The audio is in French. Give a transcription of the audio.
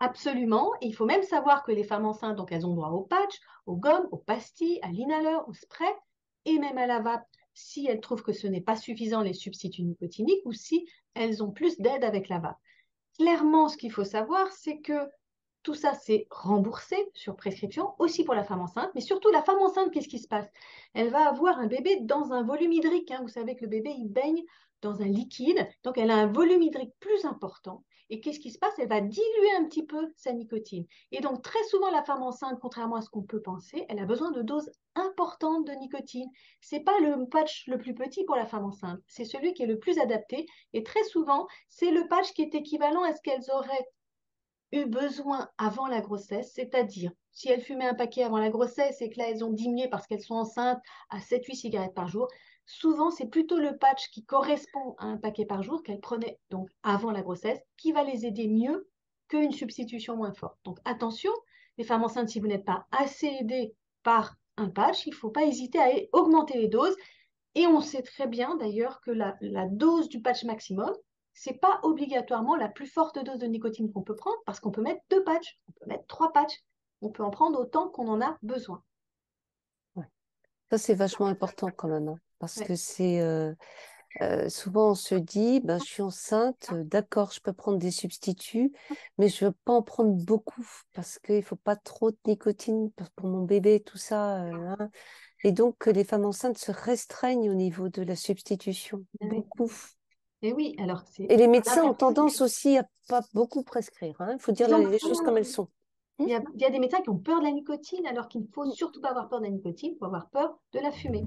Absolument. Et il faut même savoir que les femmes enceintes, donc elles ont droit aux patchs, aux gommes, aux pastilles, à l'inhaleur, au spray et même à la vape si elles trouvent que ce n'est pas suffisant les substituts nicotiniques ou si elles ont plus d'aide avec la vape. Clairement, ce qu'il faut savoir, c'est que tout ça, c'est remboursé sur prescription, aussi pour la femme enceinte, mais surtout la femme enceinte, qu'est-ce qui se passe? Elle va avoir un bébé dans un volume hydrique, hein. Vous savez que le bébé, il baigne dans un liquide, donc elle a un volume hydrique plus important. Et qu'est-ce qui se passe? Elle va diluer un petit peu sa nicotine. Et donc, très souvent, la femme enceinte, contrairement à ce qu'on peut penser, elle a besoin de doses importantes de nicotine. C'est pas le patch le plus petit pour la femme enceinte, c'est celui qui est le plus adapté. Et très souvent, c'est le patch qui est équivalent à ce qu'elles auraient eu besoin avant la grossesse, c'est-à-dire si elles fumaient un paquet avant la grossesse et que là elles ont diminué parce qu'elles sont enceintes à 7-8 cigarettes par jour, souvent c'est plutôt le patch qui correspond à un paquet par jour qu'elles prenaient donc avant la grossesse qui va les aider mieux qu'une substitution moins forte. Donc attention, les femmes enceintes, si vous n'êtes pas assez aidées par un patch, il ne faut pas hésiter à augmenter les doses. Et on sait très bien d'ailleurs que la dose du patch maximum, c'est pas obligatoirement la plus forte dose de nicotine qu'on peut prendre parce qu'on peut mettre 2 patchs, on peut mettre 3 patchs, on peut en prendre autant qu'on en a besoin. Ouais. Ça, c'est vachement important quand même, hein, parce Ouais. que c'est souvent on se dit, ben, je suis enceinte, d'accord, je peux prendre des substituts, mais je veux pas en prendre beaucoup parce qu'il faut pas trop de nicotine pour mon bébé, tout ça. Hein. Et donc, les femmes enceintes se restreignent au niveau de la substitution, beaucoup. Et oui, alors c'est Et les médecins ont n'importe tendance aussi à pas beaucoup prescrire. Hein. Il faut dire ils ont les choses comme elles peur. sont. Hmm. Il y a des médecins qui ont peur de la nicotine alors qu'il ne faut surtout pas avoir peur de la nicotine, il faut avoir peur de la fumée.